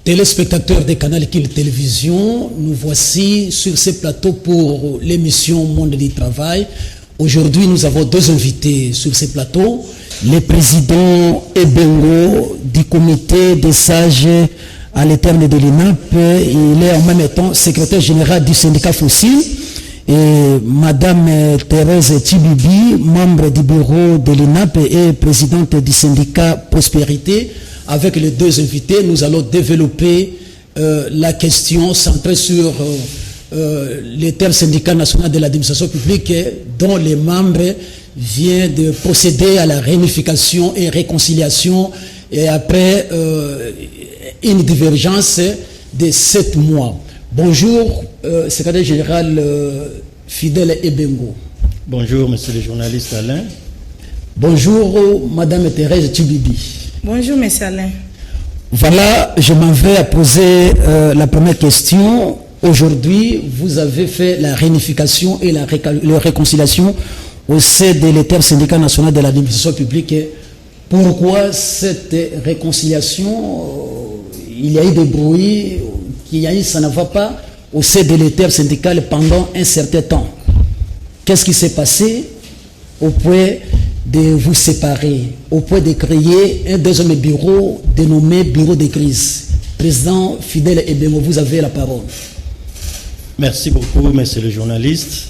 Téléspectateurs des canaux King Télévision, nous voici sur ce plateau pour l'émission Monde du Travail. Aujourd'hui, nous avons deux invités sur ce plateau. Le président Ebengo du comité des sages à l'éterne de l'INAP. Il est en même temps secrétaire général du syndicat fossile. Et Madame Thérèse Tibibi, membre du bureau de l'INAP et présidente du syndicat Prospérité. Avec les deux invités, nous allons développer la question centrée sur l'éternel syndicat national de l'administration publique dont les membres viennent de procéder à la réunification et réconciliation et après une divergence de 7 mois. Bonjour, secrétaire général Fidèle Ebengo. Bonjour, monsieur le journaliste Alain. Bonjour, madame Thérèse Tibibi. Bonjour, monsieur Alain. Voilà, je m'en vais à poser la première question. Aujourd'hui, vous avez fait la réunification et la réconciliation au sein de l'éternel syndicat national de l'administration publique. Pourquoi cette réconciliation il y a eu des bruits, ça ne va pas au sein de l'éternel syndical pendant un certain temps. Qu'est-ce qui s'est passé au point de vous séparer, au point de créer un deuxième bureau dénommé Bureau de crise? Président Fidèle Ebengo, vous avez la parole. Merci beaucoup, monsieur le journaliste.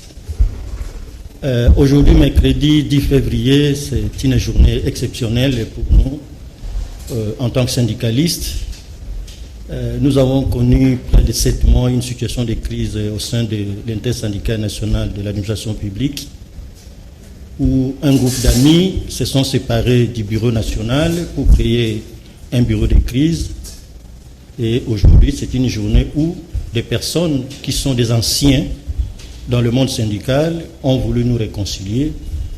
Aujourd'hui, mercredi 10 février, c'est une journée exceptionnelle pour nous en tant que syndicalistes. Nous avons connu près de 7 mois une situation de crise au sein de l'intersyndicat national de l'administration publique, où un groupe d'amis se sont séparés du bureau national pour créer un bureau de crise. Et aujourd'hui, c'est une journée où des personnes qui sont des anciens dans le monde syndical ont voulu nous réconcilier.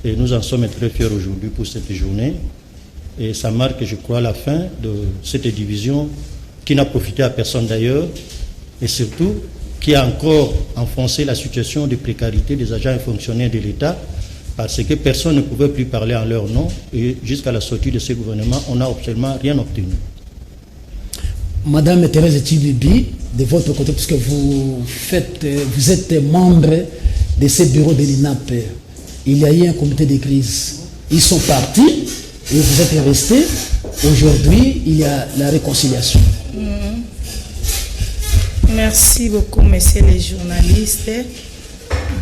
Et nous en sommes très fiers aujourd'hui pour cette journée. Et ça marque, je crois, la fin de cette division qui n'a profité à personne d'ailleurs, et surtout qui a encore enfoncé la situation de précarité des agents et fonctionnaires de l'État, parce que personne ne pouvait plus parler en leur nom, et jusqu'à la sortie de ce gouvernement, on n'a absolument rien obtenu. Madame Thérèse Tibibi, de votre côté, puisque vous êtes membre de ce bureau de l'INAP, il y a eu un comité de crise. Ils sont partis et vous êtes restés. Aujourd'hui, il y a la réconciliation. Merci beaucoup, messieurs les journalistes.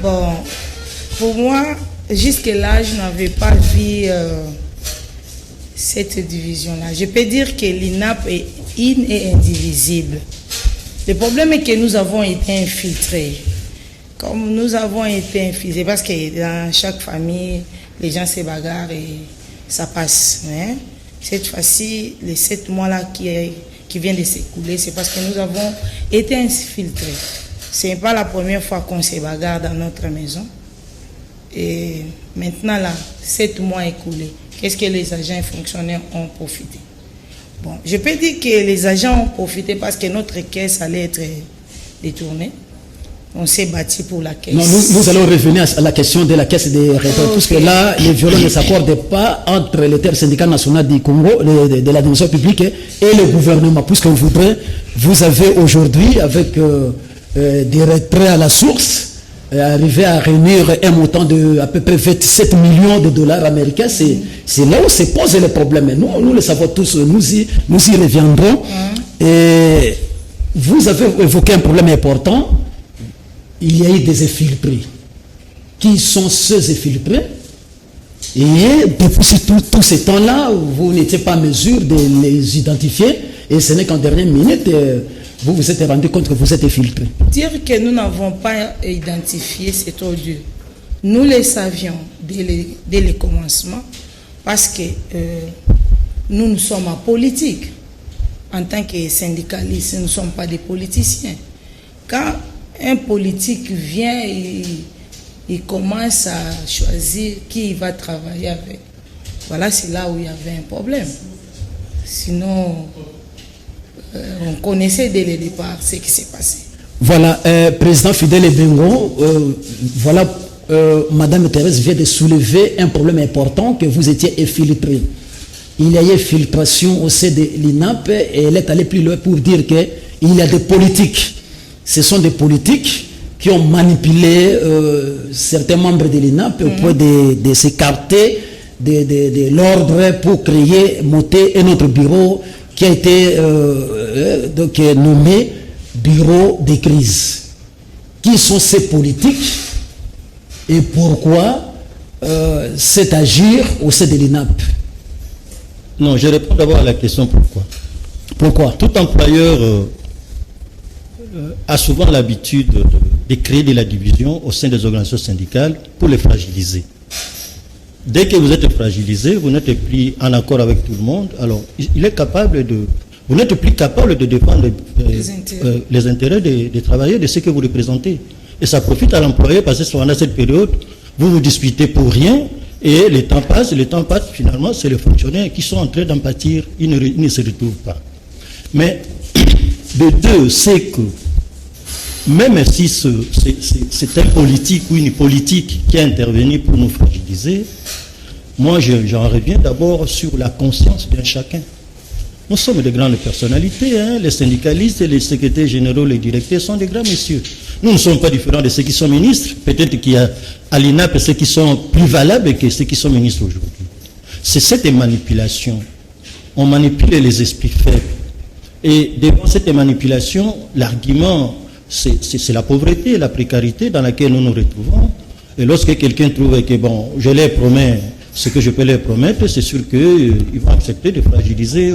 Bon, pour moi, jusque-là, je n'avais pas vu cette division-là. Je peux dire que l'INAP est in et indivisible. Le problème est que nous avons été infiltrés. Comme nous avons été infiltrés, parce que dans chaque famille, les gens se bagarrent et ça passe. Hein? Cette fois-ci, les 7 mois-là qui viennent de s'écouler, c'est parce que nous avons été infiltrés. Ce n'est pas la première fois qu'on se bagarre dans notre maison. Et maintenant, là, 7 mois écoulés, qu'est-ce que les agents et fonctionnaires ont profité? Bon, je peux dire que les agents ont profité parce que notre caisse allait être détournée. On s'est battu pour la caisse. Non, nous allons revenir à la question de la caisse des retraites, puisque là, les violons ne s'accordent pas entre l'intersyndicat national du Congo, de l'administration publique et le gouvernement, puisqu'on voudrait, vous avez aujourd'hui, avec des retraits à la source, arriver à réunir un montant de à peu près 27 millions de dollars américains. C'est là où se posent les problèmes. Nous le savons tous, nous y reviendrons. Et vous avez évoqué un problème important. Il y a eu des infiltrés. Qui sont ceux infiltrés? Et depuis tout ce temps-là, vous n'étiez pas en mesure de les identifier. Et ce n'est qu'en dernière minute, vous vous êtes rendu compte que vous êtes infiltré. Dire que nous n'avons pas identifié, c'est odieux. Nous le savions dès le commencement, parce que nous sommes en politique. En tant que syndicalistes, nous ne sommes pas des politiciens. Quand un politique vient et il commence à choisir qui il va travailler avec, voilà, c'est là où il y avait un problème. Sinon, on connaissait dès le départ ce qui s'est passé. Voilà, président Fidèle Ebengo, voilà, Madame Thérèse vient de soulever un problème important, que vous étiez infiltré. il y a eu filtration au sein de l'INAP et elle est allée plus loin pour dire qu'il y a des politiques. Ce sont des politiques qui ont manipulé certains membres de l'INAP au point de s'écarter de l'ordre pour monter un autre bureau qui a été nommé bureau de crise. Qui sont ces politiques et pourquoi c'est agir au sein de l'INAP? Non, je réponds d'abord à la question pourquoi. Pourquoi? Tout employeur a souvent l'habitude de créer de la division au sein des organisations syndicales pour les fragiliser. Dès que vous êtes fragilisé, vous n'êtes plus en accord avec tout le monde, alors il est capable de... Vous n'êtes plus capable de défendre les intérêts des travailleurs, de ceux que vous représentez. Et ça profite à l'employeur parce que pendant cette période, vous vous disputez pour rien et le temps passe, finalement, c'est les fonctionnaires qui sont en train d'en pâtir, ils ne se retrouvent pas. Mais de deux, c'est que même si c'est un politique ou une politique qui a intervenu pour nous fragiliser, moi j'en reviens d'abord sur la conscience d'un chacun. Nous sommes de grandes personnalités, hein? Les syndicalistes, les secrétaires généraux, les directeurs sont des grands messieurs. Nous ne sommes pas différents de ceux qui sont ministres. Peut-être qu'il y a à l'INAP ceux qui sont plus valables que ceux qui sont ministres aujourd'hui. C'est cette manipulation. On manipule les esprits faibles. Et devant cette manipulation, l'argument, c'est la pauvreté, la précarité dans laquelle nous nous retrouvons. Et lorsque quelqu'un trouve que, bon, je leur promets ce que je peux leur promettre, c'est sûr qu'ils vont accepter de fragiliser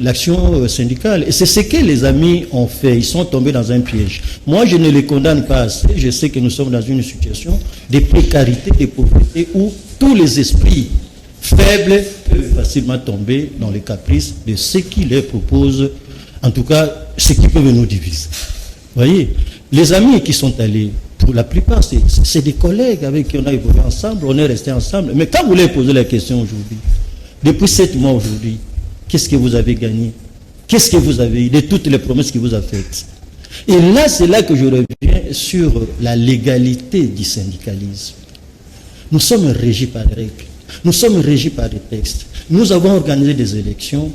l'action syndicale. Et c'est ce que les amis ont fait. Ils sont tombés dans un piège. Moi, je ne les condamne pas assez. Je sais que nous sommes dans une situation de précarité, de pauvreté, où tous les esprits faibles peuvent facilement tomber dans les caprices de ceux qui les proposent, en tout cas, ceux qui peuvent nous diviser. Vous voyez, les amis qui sont allés, pour la plupart, c'est des collègues avec qui on a évolué ensemble, on est resté ensemble. Mais quand vous leur posez la question aujourd'hui, depuis 7 mois aujourd'hui, qu'est-ce que vous avez gagné? Qu'est-ce que vous avez eu de toutes les promesses qu'il vous a faites? Et là, c'est là que je reviens sur la légalité du syndicalisme. Nous sommes régis par des règles. Nous sommes régis par des textes. Nous avons organisé des élections.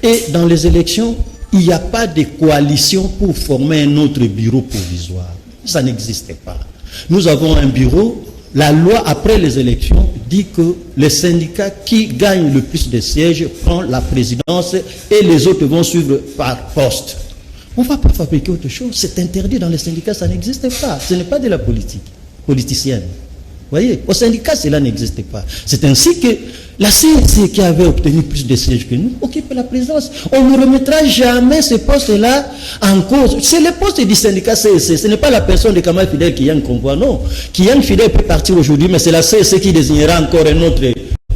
Et dans les élections, il n'y a pas de coalition pour former un autre bureau provisoire. Ça n'existait pas. Nous avons un bureau. La loi, après les élections, dit que les syndicats qui gagnent le plus de sièges prennent la présidence et les autres vont suivre par poste. On ne va pas fabriquer autre chose. C'est interdit dans les syndicats, ça n'existe pas. Ce n'est pas de la politique politicienne. Vous voyez, au syndicat, cela n'existe pas. C'est ainsi que la CNC qui avait obtenu plus de sièges que nous occupe la présidence. On ne remettra jamais ce poste-là en cause. C'est le poste du syndicat CNC. Ce n'est pas la personne de Kamal Fidel qui Yann convoit, non. Qui Yann Fidel peut partir aujourd'hui, mais c'est la CNC qui désignera encore un autre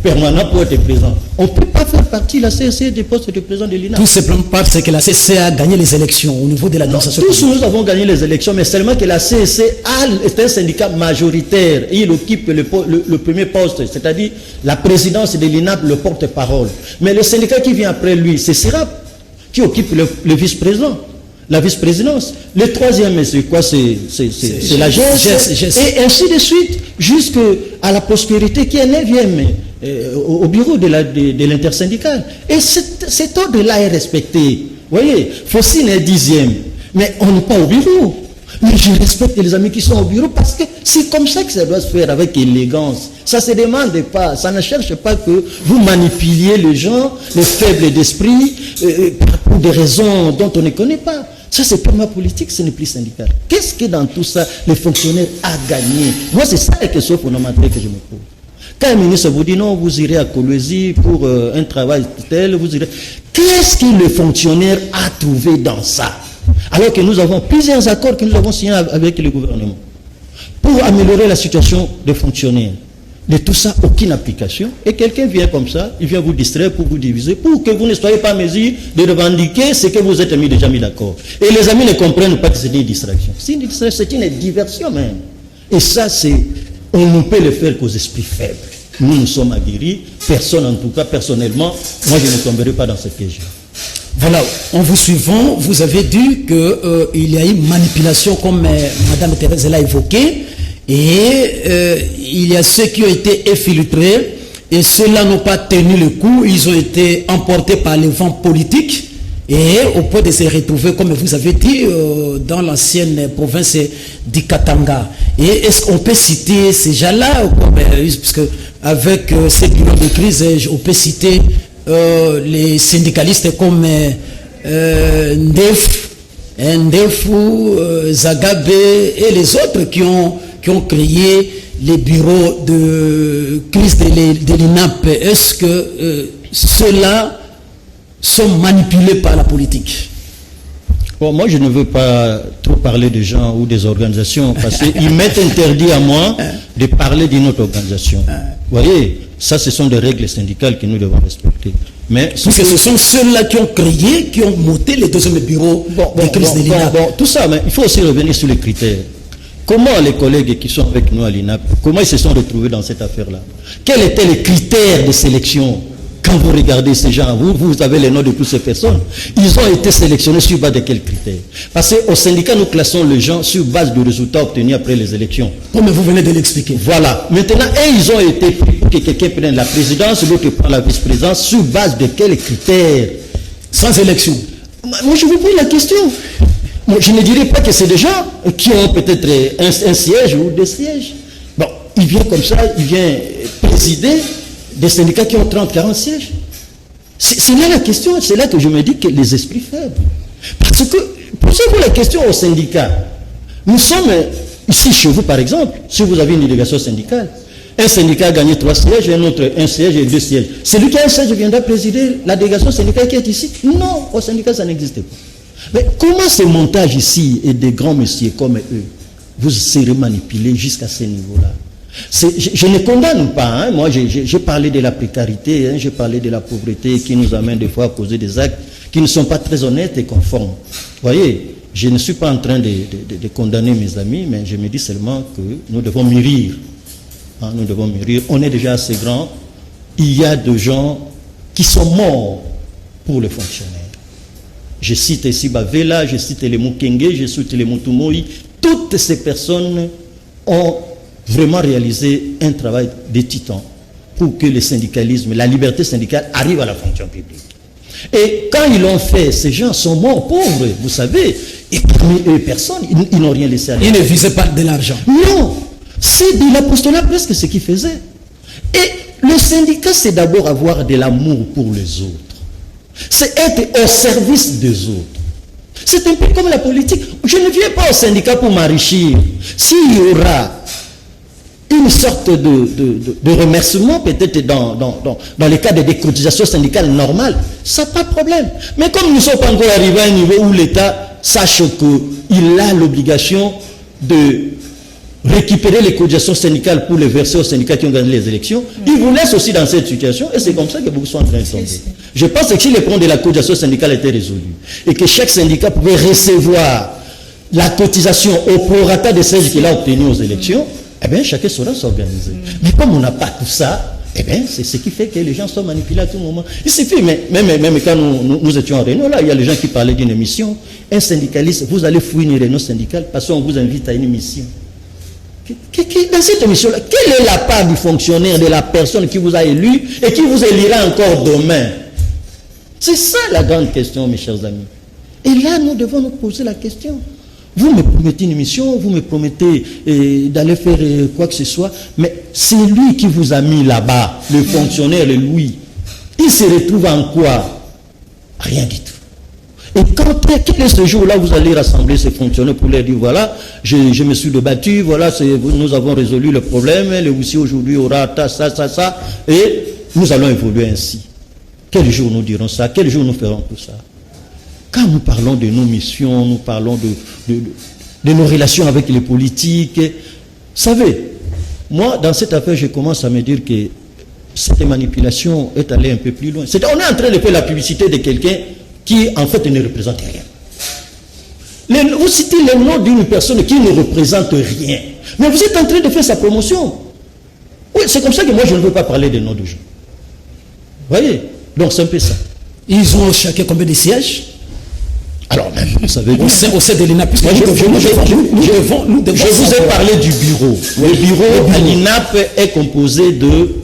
permanent pour être présent. On ne peut pas faire partie de la CNC des postes de président de l'INAP. Tout simplement parce que la CNC a gagné les élections au niveau de l'administration. Tous nous avons gagné les élections, mais seulement que la CNC est un syndicat majoritaire et il occupe le premier poste, c'est-à-dire la présidence de l'INAP, le porte-parole. Mais le syndicat qui vient après lui, c'est SIRAP qui occupe le vice-président, la vice-présidence. Le troisième, c'est quoi? C'est la GES. Et ainsi de suite, jusqu'à la prospérité qui est 9e. Au bureau de l'intersyndical. Et cet ordre-là est respecté. Vous voyez, Faucine est 10e, mais on n'est pas au bureau. Mais je respecte les amis qui sont au bureau parce que c'est comme ça que ça doit se faire avec élégance. Ça ne se demande pas, ça ne cherche pas que vous manipuliez les gens, les faibles d'esprit, pour des raisons dont on ne connaît pas. Ça, c'est purement politique, ce n'est plus syndical. Qu'est-ce que dans tout ça, les fonctionnaires a gagné? Moi, c'est ça la question fondamentale que je me pose. Quand un ministre vous dit non, vous irez à Kolwezi pour un travail tel, vous irez. Qu'est-ce que le fonctionnaire a trouvé dans ça? Alors que nous avons plusieurs accords que nous avons signés avec le gouvernement pour améliorer la situation des fonctionnaires. De tout ça, aucune application. Et quelqu'un vient comme ça, il vient vous distraire pour vous diviser, pour que vous ne soyez pas en mesure de revendiquer ce que vous êtes déjà mis d'accord. Et les amis ne comprennent pas que c'est une distraction. C'est une distraction, c'est une diversion même. Et ça, on ne peut le faire qu'aux esprits faibles. Nous sommes aguerris. Personne, en tout cas, personnellement, moi, je ne tomberai pas dans ce piège. Voilà, en vous suivant, vous avez dit qu'il y a eu manipulation, comme Mme Thérèse l'a évoqué, et il y a ceux qui ont été infiltrés et ceux-là n'ont pas tenu le coup, ils ont été emportés par le vent politique et au point de se retrouver, comme vous avez dit, dans l'ancienne province du Katanga. Et est-ce qu'on peut citer ces gens-là, puisque avec ces bureaux de crise, on peut citer les syndicalistes comme Ndefou, Zagabe et les autres qui ont créé les bureaux de crise de l'INAP. Est-ce que ceux-là sont manipulés par la politique? Bon, moi, je ne veux pas trop parler des gens ou des organisations parce qu'ils m'est interdit à moi de parler d'une autre organisation. Vous voyez, ça, ce sont des règles syndicales que nous devons respecter. Mais parce que ce sont ceux-là qui ont créé, qui ont monté les deuxièmes bureaux de crise de l'INAP. Tout ça, mais il faut aussi revenir sur les critères. Comment les collègues qui sont avec nous à l'INAP, comment ils se sont retrouvés dans cette affaire-là? Quels étaient les critères de sélection? Quand vous regardez ces gens, vous avez les noms de toutes ces personnes. Ils ont été sélectionnés sur base de quels critères? Parce qu'au syndicat, nous classons les gens sur base de résultats obtenus après les élections. Comme vous venez de l'expliquer. Voilà. Maintenant, ils ont été pris pour que quelqu'un prenne la présidence, l'autre prend la vice-présidence, sur base de quels critères? Sans élection. Moi, je vous pose la question. Moi, je ne dirais pas que c'est des gens qui ont peut-être un siège ou des sièges. Bon, il vient comme ça, il vient présider des syndicats qui ont 30, 40 sièges. C'est là la question, c'est là que je me dis que les esprits faibles. Parce que, posez-vous la question aux syndicats. Nous sommes ici chez vous, par exemple, si vous avez une délégation syndicale, un syndicat a gagné 3 sièges, un autre 1 siège et 2 sièges. Celui qui a un siège viendra présider la délégation syndicale qui est ici? Non, au syndicat, ça n'existe pas. Mais comment ce montage ici et des grands messieurs comme eux, vous serez manipulés jusqu'à ce niveau-là? Je ne condamne pas, hein. Moi j'ai parlé de la précarité, hein. J'ai parlé de la pauvreté qui nous amène des fois à poser des actes qui ne sont pas très honnêtes et conformes. Vous voyez, je ne suis pas en train de condamner mes amis, mais je me dis seulement que nous devons mûrir. Hein, nous devons mûrir. On est déjà assez grand. Il y a des gens qui sont morts pour les fonctionnaires. Je cite ici Bavela, je cite les Mukenge, je cite les Mutumoi. Toutes ces personnes ont vraiment réalisé un travail de titan pour que le syndicalisme, la liberté syndicale arrive à la fonction publique. Et quand ils l'ont fait, ces gens sont morts pauvres, vous savez, et parmi eux, personne, ils n'ont rien laissé à Ils ne visaient pas de l'argent. Non, c'est de l'apostolat presque ce qu'ils faisaient. Et le syndicat, c'est d'abord avoir de l'amour pour les autres. C'est être au service des autres. C'est un peu comme la politique. Je ne viens pas au syndicat pour m'enrichir. S'il y aura une sorte de remerciement, peut-être dans le cadre des cotisations syndicales normales, ça n'a pas de problème. Mais comme nous ne sommes pas encore arrivés à un niveau où l'État sache qu'il a l'obligation de récupérer les cotisations syndicales pour les verser aux syndicats qui ont gagné les élections, il vous laisse aussi dans cette situation, et c'est comme ça que beaucoup sont en train de tomber. Je pense que si les problèmes de la cotisation syndicale étaient résolus, et que chaque syndicat pouvait recevoir la cotisation au prorata des sièges qu'il a obtenus aux élections, eh bien, chacun saura s'organiser. Mais comme on n'a pas tout ça, eh bien, c'est ce qui fait que les gens sont manipulés à tout moment. Il suffit, même quand nous étions en réunion, là, il y a les gens qui parlaient d'une émission. Un syndicaliste, vous allez fouiller une réunion syndicale parce qu'on vous invite à une émission. Dans cette émission-là, quelle est la part du fonctionnaire, de la personne qui vous a élu et qui vous élira encore demain? C'est ça la grande question, mes chers amis. Et là, nous devons nous poser la question. Vous me promettez une émission, vous me promettez d'aller faire quoi que ce soit, mais c'est lui qui vous a mis là-bas, le fonctionnaire, le Louis. Il se retrouve en quoi? Rien du tout. Et quel est ce jour-là, vous allez rassembler ces fonctionnaires pour leur dire, voilà, je me suis débattu, voilà, nous avons résolu le problème, le Roussi aujourd'hui aura ça, et nous allons évoluer ainsi. Quel jour nous dirons ça? Quel jour nous ferons tout ça? Quand nous parlons de nos missions, nous parlons de nos relations avec les politiques, vous savez, moi, dans cette affaire, je commence à me dire que cette manipulation est allée un peu plus loin. On est en train de faire la publicité de quelqu'un qui, en fait, ne représente rien. Vous citez le nom d'une personne qui ne représente rien. Mais vous êtes en train de faire sa promotion. Oui, c'est comme ça que moi, je ne veux pas parler des noms de gens. Vous voyez? Donc, c'est un peu ça. Ils ont chacun combien de sièges? Alors, même, vous savez... Au sein de l'INAP, je vous ai parlé du bureau. Le bureau à l'INAP est composé de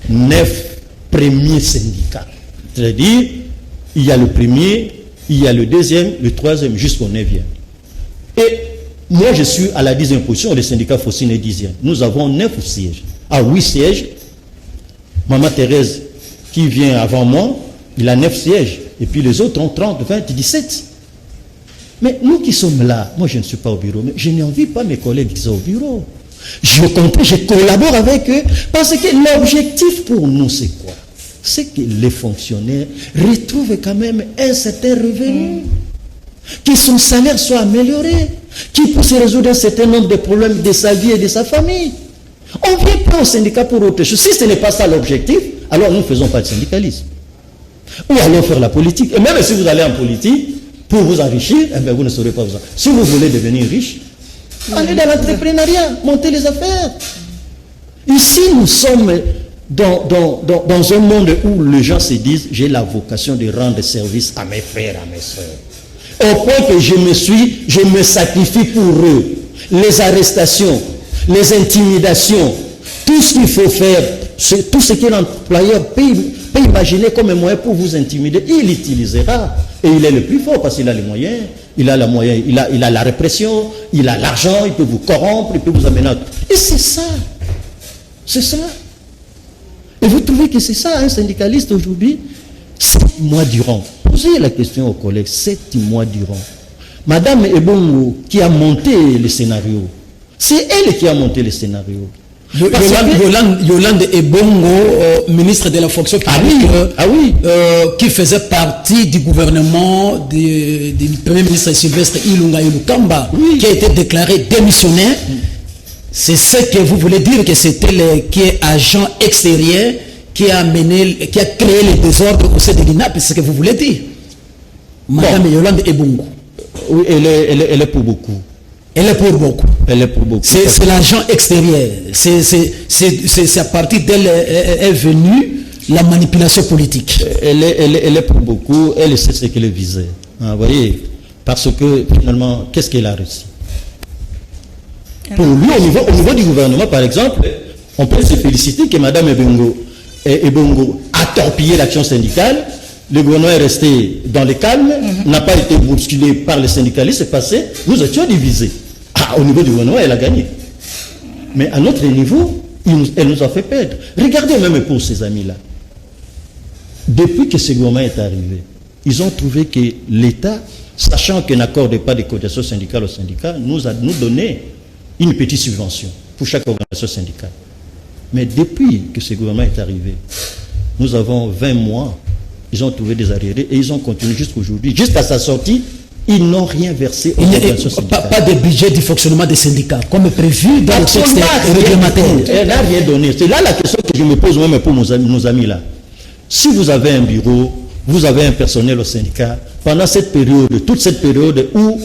9 premiers syndicats. C'est-à-dire, il y a le premier, il y a le deuxième, le troisième, jusqu'au 9e. Et moi, je suis à la 10e position, les syndicats Focine est 10e. Nous avons 9 sièges. À 8 sièges, Maman Thérèse, qui vient avant moi, il a 9 sièges. Et puis les autres ont 30, 20, 17. Mais nous qui sommes là, moi je ne suis pas au bureau, mais je n'envie pas mes collègues qui sont au bureau. Je collabore avec eux, parce que l'objectif pour nous, c'est quoi? C'est que les fonctionnaires retrouvent quand même un certain revenu, que son salaire soit amélioré, qu'il puisse résoudre un certain nombre de problèmes de sa vie et de sa famille. On ne vient pas au syndicat pour autre chose. Si ce n'est pas ça l'objectif, alors nous ne faisons pas de syndicalisme. Ou allons faire la politique. Et même si vous allez en politique, pour vous enrichir, eh bien vous ne saurez pas vous enrichir. Si vous voulez devenir riche, allez dans l'entrepreneuriat, montez les affaires. Ici, nous sommes dans un monde où les gens se disent, j'ai la vocation de rendre service à mes frères, à mes soeurs. Au point que je me sacrifie pour eux. Les arrestations, les intimidations, tout ce qu'il faut faire, tout ce que l'employeur peut imaginer comme un moyen pour vous intimider, il l'utilisera. Et il est le plus fort parce qu'il a les moyens, il a la répression, il a l'argent, il peut vous corrompre, il peut vous amener à... Et c'est ça. C'est ça. Et vous trouvez que c'est ça, un syndicaliste aujourd'hui? 7 mois durant. Posez la question aux collègues, 7 mois durant. Madame Ebongo, qui a monté le scénario, c'est elle qui a monté le scénario. Yolande Ebongo, ministre de la fonction publique, qui faisait partie du gouvernement du Premier ministre Sylvestre Ilunga Ilukamba, qui a été déclaré démissionnaire. C'est ce que vous voulez dire, que c'était qui est agent extérieur qui a créé le désordre au sein de l'INAP, c'est ce que vous voulez dire. Madame Yolande Ebongo. Oui, elle est pour beaucoup. Elle est pour beaucoup. Elle est pour beaucoup. C'est l'agent extérieur. C'est à partir d'elle est venue la manipulation politique. Elle est pour beaucoup. Elle sait ce qu'elle visait. Vous voyez, parce que finalement, qu'est-ce qu'elle a réussi? Pour lui, au niveau du gouvernement, par exemple, on peut se féliciter que Mme Ebongo a torpillé l'action syndicale. Le gouvernement est resté dans le calme, n'a pas été bousculé par les syndicalistes, c'est passé. Nous étions divisés. Au niveau du gouvernement, elle a gagné. Mais à notre niveau, elle nous a fait perdre. Regardez même pour ces amis-là. Depuis que ce gouvernement est arrivé, ils ont trouvé que l'État, sachant qu'il n'accorde pas de cotisation syndicale aux syndicats, nous donnait une petite subvention pour chaque organisation syndicale. Mais depuis que ce gouvernement est arrivé, nous avons 20 mois, ils ont trouvé des arriérés et ils ont continué jusqu'aujourd'hui. Jusqu'à sa sortie, ils n'ont rien versé aux organisations syndicales. Pas de budget du fonctionnement des syndicats, comme prévu dans le texte réglementaire. Elle n'a rien donné. C'est là la question que je me pose même pour nos amis là. Si vous avez un bureau, vous avez un personnel au syndicat, pendant cette période, toute cette période où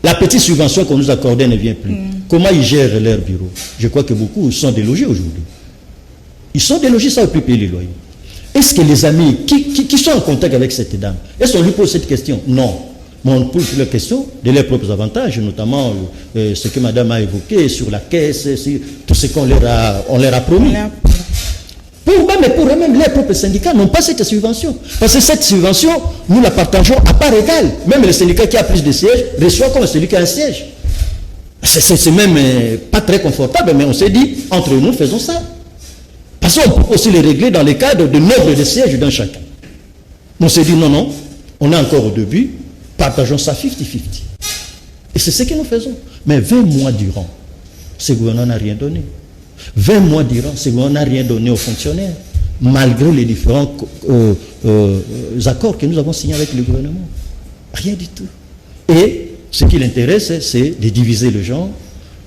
la petite subvention qu'on nous accordait ne vient plus, comment ils gèrent leur bureau? Je crois que beaucoup sont délogés aujourd'hui. Ils sont délogés sans plus payer les loyers. Est-ce que les amis qui sont en contact avec cette dame, est-ce qu'on lui pose cette question? Non. Mais on pose la question de leurs propres avantages, notamment ce que madame a évoqué sur la caisse, tout ce qu'on leur a promis. Pour eux-mêmes, les propres syndicats n'ont pas cette subvention. Parce que cette subvention, nous la partageons à part égale. Même le syndicat qui a plus de sièges reçoit comme celui qui a un siège. C'est même pas très confortable, mais on s'est dit, entre nous, faisons ça. Parce qu'on peut aussi les régler dans le cadre de nombre de sièges d'un chacun. On s'est dit, non, on est encore au début, partageons ça 50-50. Et c'est ce que nous faisons. Mais 20 mois durant, ce gouvernement n'a rien donné. 20 mois durant, ce gouvernement n'a rien donné aux fonctionnaires, malgré les différents accords que nous avons signés avec le gouvernement. Rien du tout. Et ce qui l'intéresse, c'est de diviser les gens,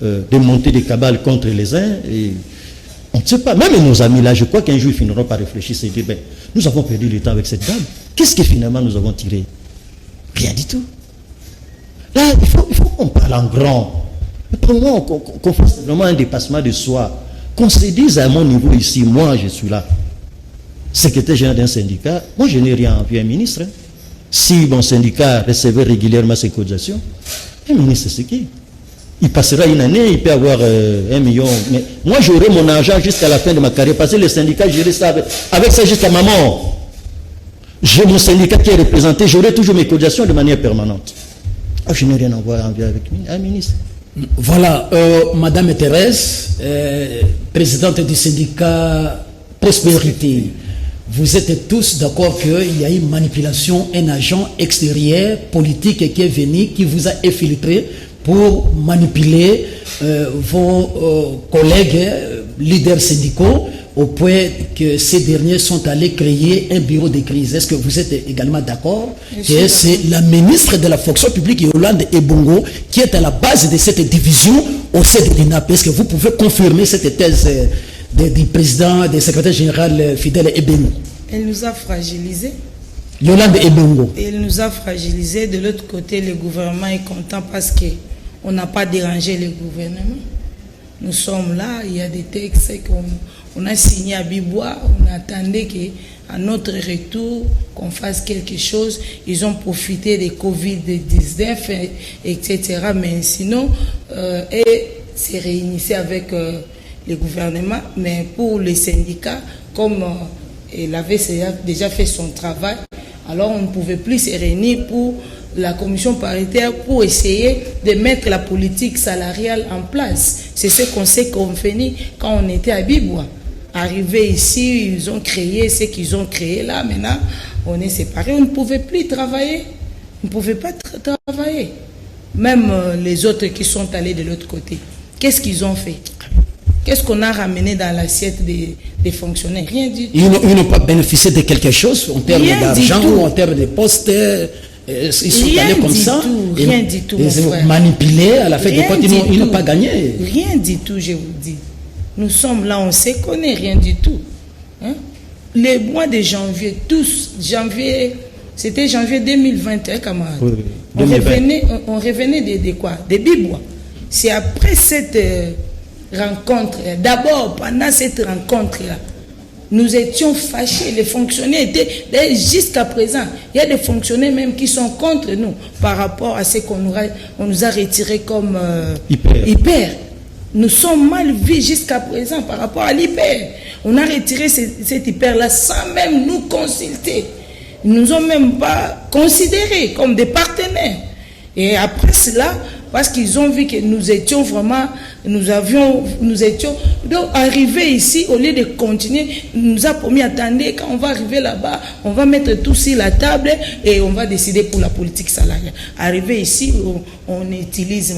de monter des cabales contre les uns. Et on ne sait pas. Même nos amis là, je crois qu'un jour ils finiront par réfléchir, se dire, nous avons perdu le temps avec cette dame. Qu'est-ce que finalement nous avons tiré? Rien du tout. Là, il faut qu'on parle en grand. Pour moi, qu'on fasse vraiment un dépassement de soi. Qu'on se dise à mon niveau ici, moi je suis là, secrétaire général d'un syndicat, moi je n'ai rien envie à un ministre. Si mon syndicat recevait régulièrement ses cotisations, un ministre c'est qui? il passera une année, il peut avoir 1 million. Mais moi, j'aurai mon argent jusqu'à la fin de ma carrière, parce que le syndicat, j'irai ça avec ça jusqu'à ma mort. J'ai mon syndicat qui est représenté, j'aurai toujours mes cotisations de manière permanente. Ah, je n'ai rien à voir avec un ministre. Voilà, Madame Thérèse, présidente du syndicat Prospérité. Vous êtes tous d'accord qu'il y a une manipulation, un agent extérieur politique qui est venu, qui vous a infiltré pour manipuler vos collègues leaders syndicaux au point que ces derniers sont allés créer un bureau de crise. Est-ce que vous êtes également d'accord que c'est la ministre de la fonction publique, Yolande Ebongo, qui est à la base de cette division au sein de l'INAP? Est-ce que vous pouvez confirmer cette thèse du président, du secrétaire général Fidèle Ebongo? Elle nous a fragilisés. Yolande Ebongo. Elle nous a fragilisés. De l'autre côté, le gouvernement est content parce qu'on n'a pas dérangé le gouvernement. Nous sommes là, il y a des textes qu'on a signés à Bibois, on attendait qu'à notre retour, qu'on fasse quelque chose. Ils ont profité des Covid-19, etc. Mais sinon, et se réunissaient avec le gouvernement. Mais pour les syndicats, comme il avait déjà fait son travail, alors on ne pouvait plus se réunir pour la commission paritaire pour essayer de mettre la politique salariale en place. C'est ce qu'on s'est convenu quand on était à Bibois. Arrivé ici, ils ont créé ce qu'ils ont créé là. Maintenant, on est séparés. On ne pouvait plus travailler. On ne pouvait pas travailler. Même les autres qui sont allés de l'autre côté. Qu'est-ce qu'ils ont fait? Qu'est-ce qu'on a ramené dans l'assiette des fonctionnaires? Rien du tout. Ils n'ont pas bénéficié de quelque chose en termes d'argent ou en termes de postes. Ils sont allés comme ça. Rien du tout. Ils ont manipulé à la fin de compte. Ils n'ont pas gagné. Rien du tout, je vous dis. Nous sommes là, on ne se connaît, rien du tout. Hein? Les mois de janvier, c'était janvier 2021, camarades. Oui, On revenait de quoi? De Bibois. C'est après cette rencontre, d'abord pendant cette rencontre-là, nous étions fâchés. Les fonctionnaires étaient, jusqu'à présent, il y a des fonctionnaires même qui sont contre nous par rapport à ce qu'on nous a retiré comme hyper. Nous sommes mal vus jusqu'à présent par rapport à l'hyper. On a retiré cet hyper-là sans même nous consulter. Ils ne nous ont même pas considérés comme des partenaires. Et après cela, parce qu'ils ont vu que nous étions vraiment, nous étions donc arrivés ici, au lieu de continuer, nous a promis, attendez, quand on va arriver là-bas, on va mettre tout sur la table et on va décider pour la politique salariale. Arrivé ici, on utilise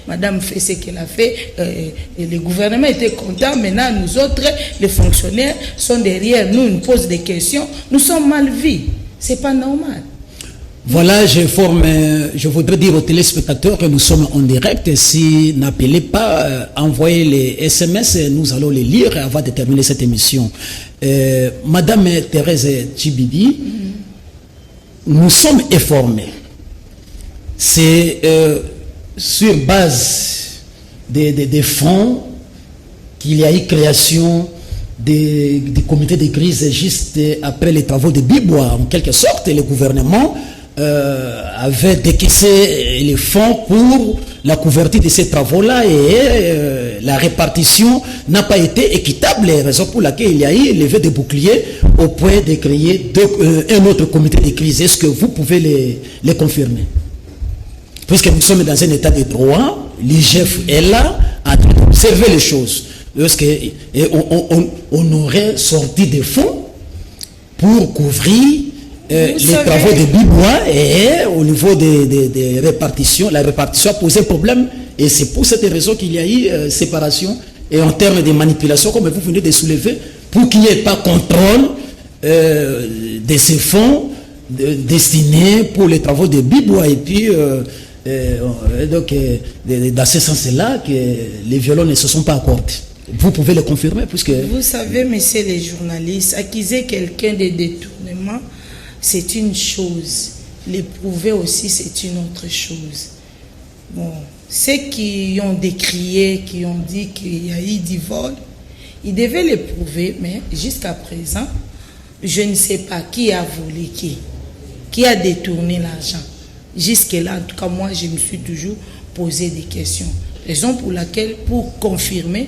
madame fait ce qu'elle a fait, et le gouvernement était content. Maintenant, nous autres, les fonctionnaires, sont derrière nous, ils nous posent des questions, nous sommes mal vus. C'est pas normal. Voilà, je voudrais dire aux téléspectateurs que nous sommes en direct. Si n'appelez pas, envoyez les SMS, nous allons les lire avant de terminer cette émission. Madame Thérèse Tchibidi, nous sommes informés. C'est sur base des fonds qu'il y a eu création des comités de crise juste après les travaux de Bibois. En quelque sorte, le gouvernement avait décaissé les fonds pour la couverture de ces travaux-là et la répartition n'a pas été équitable, raison pour laquelle il y a eu levé de boucliers au point de créer un autre comité de crise. Est-ce que vous pouvez les confirmer? Puisque nous sommes dans un état de droit, l'IGF est là à observer les choses. Est-ce qu'on aurait sorti des fonds pour couvrir les travaux de Bibois et au niveau des répartitions, la répartition a posé problème et c'est pour cette raison qu'il y a eu séparation et en termes de manipulation, comme vous venez de soulever, pour qu'il n'y ait pas contrôle de ces fonds destinés pour les travaux de Bibois et puis donc dans ce sens-là que les violons ne se sont pas accordés. Vous pouvez le confirmer puisque... Vous savez, messieurs les journalistes, accuser quelqu'un de détournement, c'est une chose. L'éprouver aussi, c'est une autre chose. Bon, ceux qui ont décrié, qui ont dit qu'il y a eu du vol, ils devaient l'éprouver, mais jusqu'à présent, je ne sais pas qui a volé qui a détourné l'argent. Jusque-là, en tout cas, moi, je me suis toujours poser des questions. Raison pour laquelle, pour confirmer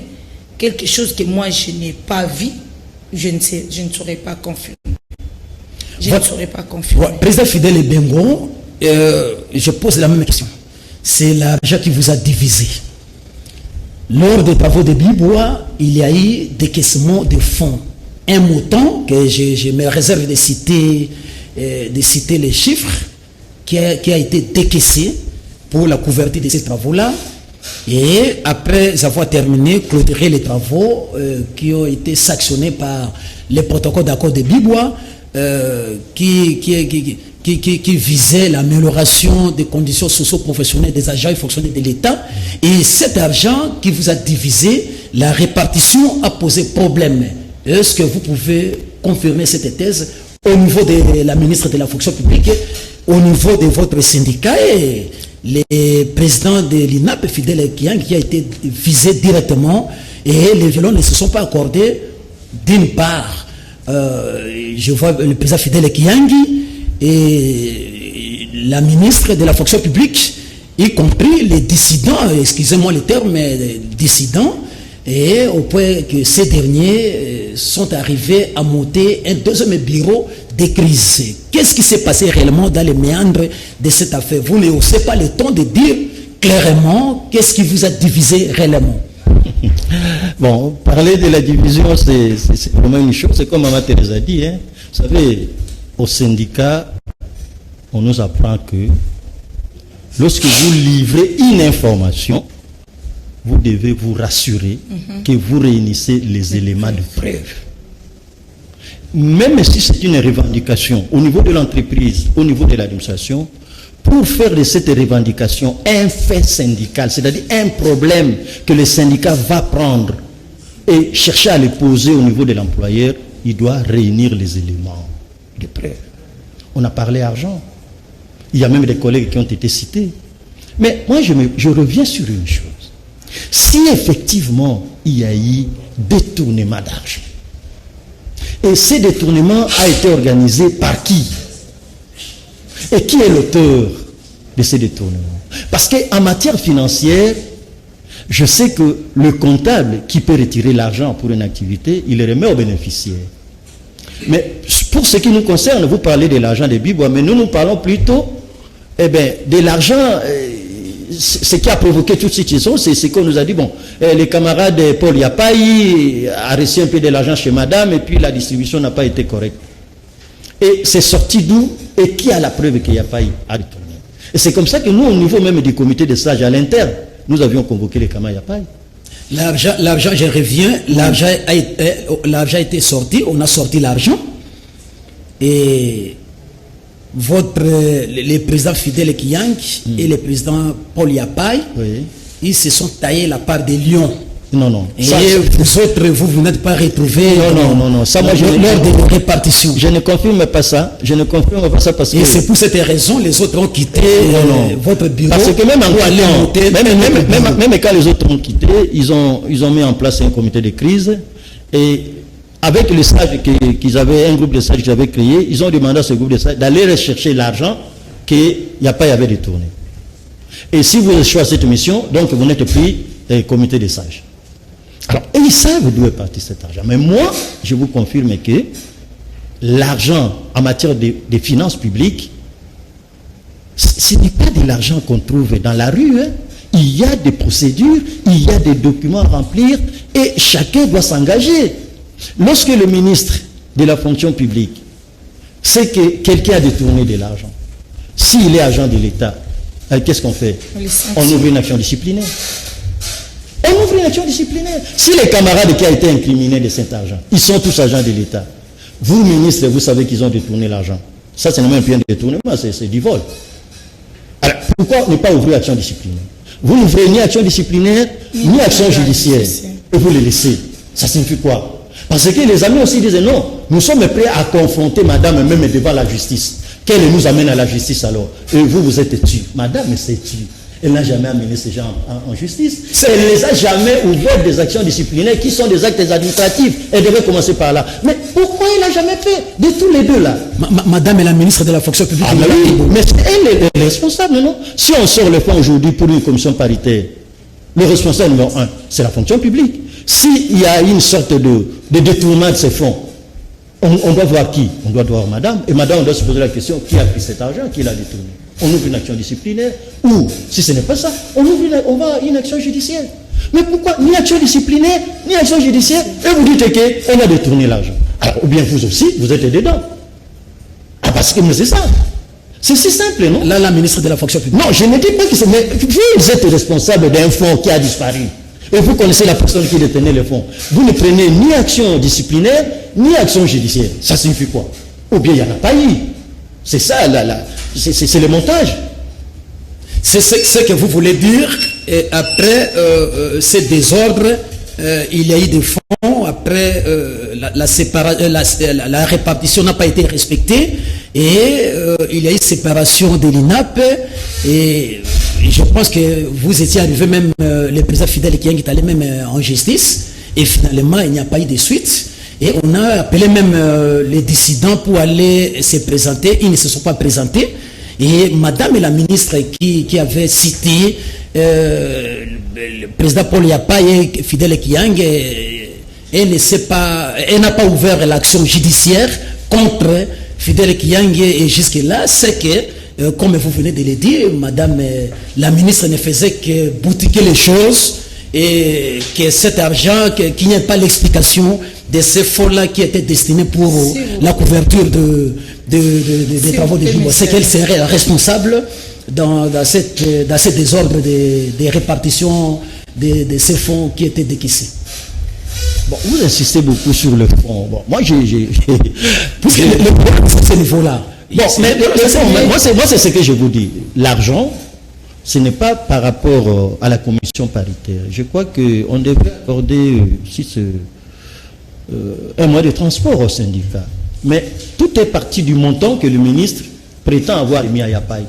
quelque chose que moi je n'ai pas vu, je ne saurais pas confirmer. Je ne saurais pas confirmer. Président Fidèle Ebengo, je pose la même question. C'est l'argent qui vous a divisé. Lors des travaux de Bibois, il y a eu décaissement de fonds. Un montant que je me réserve de citer les chiffres qui a été décaissé pour la couverture de ces travaux-là. Et après avoir terminé, clôturer les travaux qui ont été sanctionnés par les protocoles d'accord de Bibois qui visait l'amélioration des conditions socio-professionnelles des agents et fonctionnaires de l'État. Et cet argent qui vous a divisé, la répartition a posé problème. Est-ce que vous pouvez confirmer cette thèse au niveau de la ministre de la fonction publique, au niveau de votre syndicat et les présidents de l'INAP, Fidèle Kiang, qui a été visé directement, et les violons ne se sont pas accordés. D'une part, je vois le président Fidèle Kiangi et la ministre de la fonction publique, y compris les dissidents, excusez-moi le terme, dissidents, et au point que ces derniers sont arrivés à monter un deuxième bureau de crise. Qu'est-ce qui s'est passé réellement dans les méandres de cette affaire? Vous ne haussez pas le temps de dire clairement qu'est-ce qui vous a divisé réellement. Bon, parler de la division, c'est vraiment une chose. C'est comme Maman Thérèse a dit. Hein. Vous savez, au syndicat, on nous apprend que lorsque vous livrez une information, vous devez vous rassurer que vous réunissez les éléments de preuve. Même si c'est une revendication au niveau de l'entreprise, au niveau de l'administration, pour faire de cette revendication un fait syndical, c'est-à-dire un problème que le syndicat va prendre et chercher à le poser au niveau de l'employeur, il doit réunir les éléments de preuve. On a parlé argent. Il y a même des collègues qui ont été cités. Mais moi, je reviens sur une chose. Si effectivement il y a eu détournement d'argent, et ce détournement a été organisé par qui? Et qui est l'auteur de ces détournements? Parce qu'en matière financière, je sais que le comptable qui peut retirer l'argent pour une activité, il le remet aux bénéficiaires. Mais pour ce qui nous concerne, vous parlez de l'argent des Bibois, mais nous parlons plutôt de l'argent... ce qui a provoqué toute cette situation, c'est ce qu'on nous a dit, bon, les camarades de Paul Yapai a reçu un peu de l'argent chez madame et puis la distribution n'a pas été correcte. Et c'est sorti d'où? Et qui a la preuve que Yapai a retourné? Et c'est comme ça que nous, au niveau même du comité de sages à l'interne, nous avions convoqué les camarades Yapai. L'argent, je reviens, l'argent a été sorti, on a sorti l'argent et... les présidents Fidèle Kiang et le président Paul Yapai, ils se sont taillés la part des lions. Non. Et vous autres, vous n'êtes pas retrouvés non. Ça, moi, lors de répartition. Je ne confirme pas ça. Parce que... Et c'est pour cette raison les autres ont quitté votre bureau. Parce que même en même quand les autres ont quitté, ils ont mis en place un comité de crise et avec les sages qu'ils avaient, un groupe de sages qu'ils avaient créé, ils ont demandé à ce groupe de sages d'aller rechercher l'argent qu'il n'y a pas y avait détourné. Et si vous choisissez cette mission, donc vous n'êtes plus comité de sages. Alors, et ils savent d'où est parti cet argent. Mais moi, je vous confirme que l'argent en matière de finances publiques, ce n'est pas de l'argent qu'on trouve dans la rue. Hein. Il y a des procédures, il y a des documents à remplir et chacun doit s'engager. Lorsque le ministre de la fonction publique sait que quelqu'un a détourné de l'argent, s'il est agent de l'État, qu'est-ce qu'on fait? On ouvre une action disciplinaire. Si les camarades qui ont été incriminés de cet argent, ils sont tous agents de l'État, vous, ministre, vous savez qu'ils ont détourné l'argent. Ça, c'est même plus un détournement, c'est du vol. Alors, pourquoi ne pas ouvrir action disciplinaire? Vous n'ouvrez ni action disciplinaire, ni action judiciaire, et vous les laissez. Ça signifie quoi? Parce que les amis aussi disent non, nous sommes prêts à confronter madame même devant la justice. Qu'elle nous amène à la justice alors? Et vous êtes tué. Madame, c'est tué. Elle n'a jamais amené ces gens en justice. Elle ne les a jamais ouvert des actions disciplinaires qui sont des actes administratifs. Elle devait commencer par là. Mais pourquoi elle n'a jamais fait de tous les deux là? Madame est la ministre de la fonction publique. Ah, oui, mais elle est responsable, non? Si on sort le point aujourd'hui pour une commission paritaire, le responsable numéro 1, c'est la fonction publique. S'il y a une sorte de détournement de ces fonds, on doit voir qui? On doit voir madame. Et madame, on doit se poser la question, qui a pris cet argent, qui l'a détourné? On ouvre une action disciplinaire, ou, si ce n'est pas ça, on va une action judiciaire. Mais pourquoi? Ni action disciplinaire, ni action judiciaire, et vous dites qu'on a détourné l'argent. Alors, ou bien vous aussi, vous êtes dedans. Ah, parce que c'est ça. C'est si simple, non? Là, la ministre de la fonction publique. Non, je ne dis pas que c'est... Mais vous êtes responsable d'un fonds qui a disparu. Et vous connaissez la personne qui détenait le fonds. Vous ne prenez ni action disciplinaire, ni action judiciaire. Ça signifie quoi? Ou bien il n'y en a pas eu. C'est ça, c'est le montage. C'est ce que vous voulez dire. Et après ces désordres, il y a eu des fonds. Après, la répartition n'a pas été respectée. Et il y a eu séparation de l'INAP. Et je pense que vous étiez arrivé même, le président Fidèle Ekiyang est allé même en justice. Et finalement, il n'y a pas eu de suite. Et on a appelé même les dissidents pour aller se présenter. Ils ne se sont pas présentés. Et madame la ministre qui avait cité le président Paul Yapai et Fidèle Ekiyang, elle n'a pas ouvert l'action judiciaire contre Fidèle Ekiyang. Et jusque-là, c'est que, comme vous venez de le dire, madame la ministre ne faisait que boutiquer les choses et que cet argent, qu'il n'y ait pas l'explication de ces fonds-là qui étaient destinés pour la couverture des travaux de Jumbo. C'est qu'elle serait responsable dans ce désordre de répartition de ces fonds qui étaient décaissés. Bon, vous insistez beaucoup sur le fond. Bon, moi, parce que le problème, c'est ce niveau-là. Bon, mais moi, c'est ce que je vous dis. L'argent, ce n'est pas par rapport à la commission paritaire. Je crois qu'on devrait accorder un moyen de transport au syndicat. Mais tout est parti du montant que le ministre prétend avoir mis à Yapai.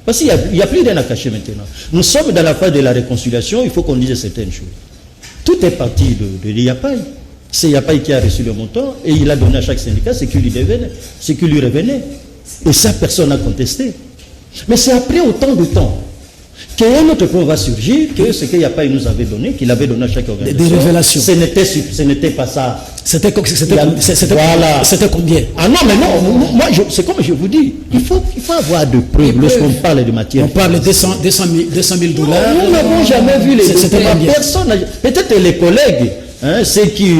Parce qu'il n'y a plus rien à cacher maintenant. Nous sommes dans la phase de la réconciliation, il faut qu'on dise certaines choses. Tout est parti de Yapai. C'est Yapai qui a reçu le montant et il a donné à chaque syndicat ce qui lui revenait. Et ça, personne n'a contesté. Mais c'est après autant de temps qu'un autre point va surgir que ce que Yapai nous avait donné, qu'il avait donné à chaque organisation. Des révélations. Ce n'était pas ça. C'était voilà. Combien? Ah non, mais non, moi, c'est comme je vous dis, il faut avoir de preuves lorsqu'on parle de matière. On parle de 200 000 $. Nous n'avons jamais vu les personnes. Peut-être les collègues, ceux qui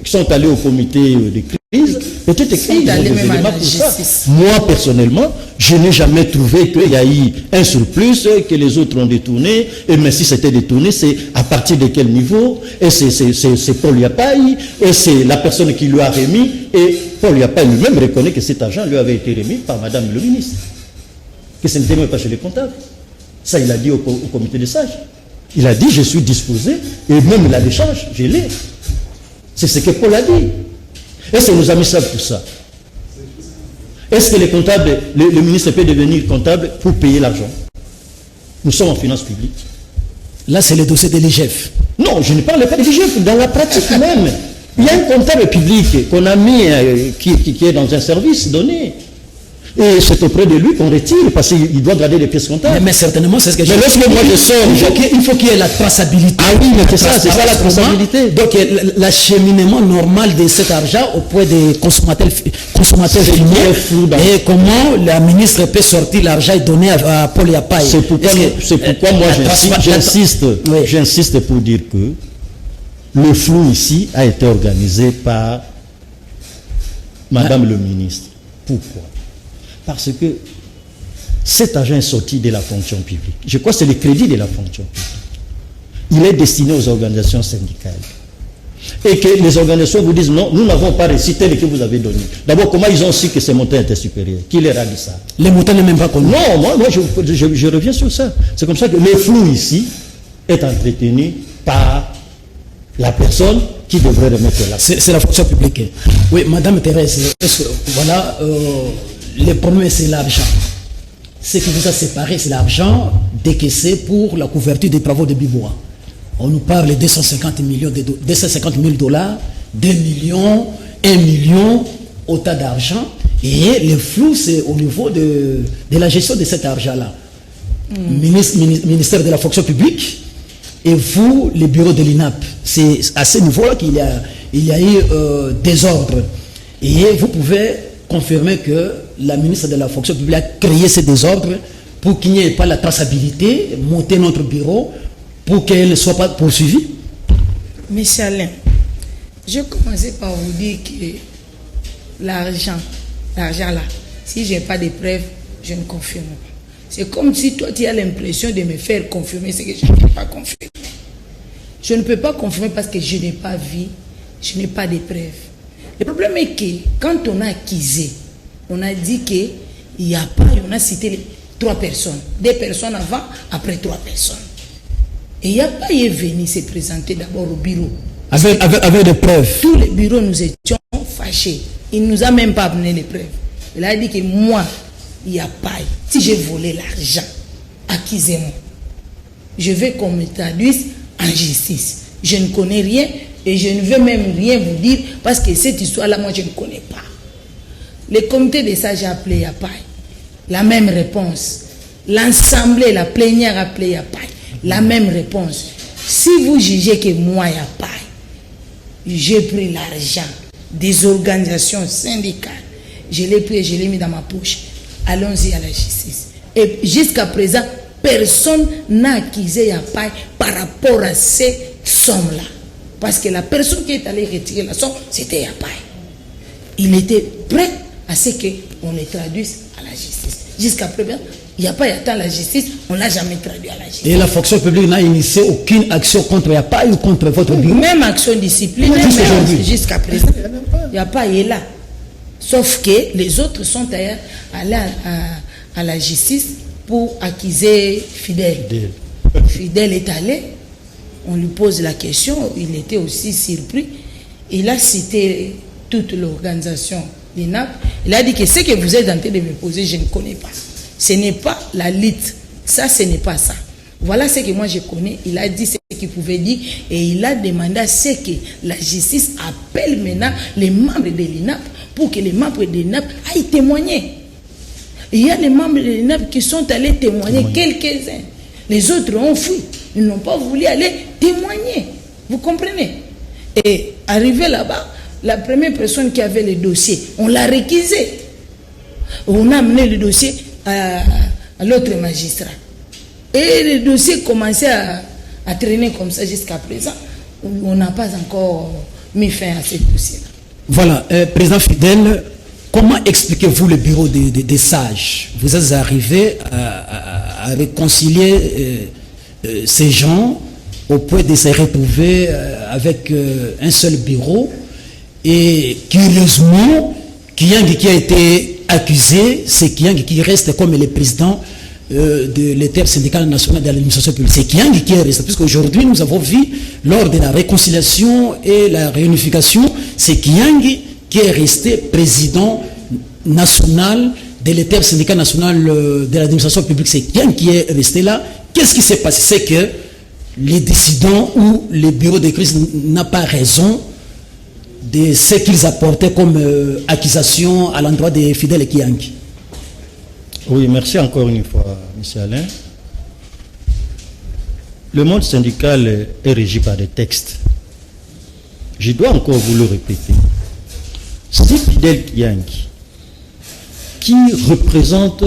sont allés au comité de crise, peut-être qu'ils ont des éléments pour ça. Moi, personnellement, je n'ai jamais trouvé qu'il y a eu un surplus, que les autres ont détourné, et même si c'était détourné, c'est à partir de quel niveau, et c'est Paul Yapai, et c'est la personne qui lui a remis, et Paul Yapai lui-même reconnaît que cet argent lui avait été remis par madame le ministre, que ce n'était même pas chez les comptables. Ça, il a dit au comité des sages. Il a dit, je suis disposé, et même la décharge, je l'ai. C'est ce que Paul a dit. Est-ce que nos amis savent tout ça? Est-ce que les comptables, le ministre peut devenir comptable pour payer l'argent? Nous sommes en finances publiques. Là, c'est le dossier de l'IGF. Non, je ne parle pas de l'IGF. Dans la pratique même, il y a un comptable public qu'on a mis, qui est dans un service donné. Et c'est auprès de lui qu'on retire, parce qu'il doit garder les pièces comptables. Mais certainement, c'est ce que je dis. Mais lorsque moi je sors... Il faut qu'il y ait la traçabilité. Ah oui, mais c'est ça la traçabilité. Donc, l'acheminement normal de cet argent auprès des consommateurs finaux. Et comment la ministre peut sortir l'argent et donner à Paul Yapai. C'est pourquoi moi j'insiste pour dire que le flou ici a été organisé par madame le ministre. Pourquoi? Parce que cet argent est sorti de la fonction publique. Je crois que c'est le crédit de la fonction publique. Il est destiné aux organisations syndicales. Et que les organisations vous disent non, nous n'avons pas reçu tel que vous avez donné. D'abord, comment ils ont su que ces montants étaient supérieurs? Qui leur a dit ça? Les montants n'est même pas connus. Non, moi je reviens sur ça. C'est comme ça que le flou ici est entretenu par la personne qui devrait remettre là. C'est la fonction publique. Oui, madame Thérèse, voilà, le problème c'est l'argent. ce qui vous a séparé, c'est l'argent décaissé pour la couverture des travaux de Bibois. On nous parle de 250 000 $, 2 millions, 1 million, autant d'argent. Et le flou, c'est au niveau de la gestion de cet argent-là. Ministère de la fonction publique et vous, le bureau de l'INAP. C'est à ce niveau-là qu'il y a eu désordre. Et vous pouvez confirmer que la ministre de la fonction publique a créé ce désordre pour qu'il n'y ait pas la traçabilité, monter notre bureau pour qu'elle ne soit pas poursuivie. Monsieur Alain, je commençais par vous dire que l'argent là, si je n'ai pas de preuves, je ne confirme pas. C'est comme si toi tu as l'impression de me faire confirmer ce que je ne peux pas confirmer. Je ne peux pas confirmer parce que je n'ai pas vu, je n'ai pas de preuves. Le problème est que quand on a accusé, on a dit qu'il n'y a pas, on a cité 3 personnes. 2 personnes avant, après 3 personnes. Et il n'y a pas, il est venu se présenter d'abord au bureau. Avec des preuves. Tous les bureaux, nous étions fâchés. Il ne nous a même pas amené les preuves. Il a dit que moi, il n'y a pas. Si j'ai volé l'argent, accusez-moi. Je veux qu'on me traduise en justice. Je ne connais rien et je ne veux même rien vous dire parce que cette histoire-là, moi, je ne connais pas. Le comité des sages a appelé Yapai. La même réponse. L'assemblée, la plénière a appelé Yapai. La même réponse. Si vous jugez que moi, Yapai, j'ai pris l'argent des organisations syndicales, je l'ai pris et je l'ai mis dans ma poche, allons-y à la justice. Et jusqu'à présent, personne n'a accusé Yapai par rapport à ces sommes-là. Parce que la personne qui est allée retirer la somme, c'était Yapai. Il était prêt à ce qu'on les traduise à la justice. Jusqu'à présent, Yapai attend la justice, on ne l'a jamais traduit à la justice. Et la fonction publique n'a initié aucune action contre Yapai ou contre votre bureau? Même action disciplinaire, jusqu'à présent. Yapai est là. Sauf que les autres sont allés à la justice pour accuser Fidèle. Fidèle est allé, on lui pose la question, il était aussi surpris. Il a cité toute l'organisation l'INAP. Il a dit que ce que vous êtes en train de me poser, je ne connais pas. Ce n'est pas la lutte. Ça, ce n'est pas ça. Voilà ce que moi je connais. Il a dit ce qu'il pouvait dire et il a demandé à ce que la justice appelle maintenant les membres de l'INAP pour que les membres de l'INAP aillent témoigner. Il y a les membres de l'INAP qui sont allés témoigner, quelques-uns. Les autres ont fui. Ils n'ont pas voulu aller témoigner. Vous comprenez? Et arrivé là-bas, la première personne qui avait le dossier, on l'a réquisé. On a amené le dossier à l'autre magistrat. Et le dossier commençait à traîner comme ça jusqu'à présent. On n'a pas encore mis fin à ce dossier-là. Voilà, président Fidèle, comment expliquez-vous le bureau des sages? Vous êtes arrivé à réconcilier ces gens au point de se retrouver avec un seul bureau. Et curieusement, Kiyang qui a été accusé, c'est Kiyang qui reste comme le président de l'inter-syndical national de l'administration publique. C'est Kiyang qui est resté, puisqu'aujourd'hui nous avons vu, lors de la réconciliation et la réunification, c'est Kiyang qui est resté président national de l'inter-syndical national de l'administration publique. C'est Kiyang qui est resté là. Qu'est-ce qui s'est passé? C'est que les dissidents ou le bureau de crise n'a pas raison de ce qu'ils apportaient comme accusation à l'endroit des fidèles Kiyang. Oui, merci encore une fois, M. Alain. Le monde syndical est régi par des textes. Je dois encore vous le répéter. C'est Fidèle Kiyang qui représente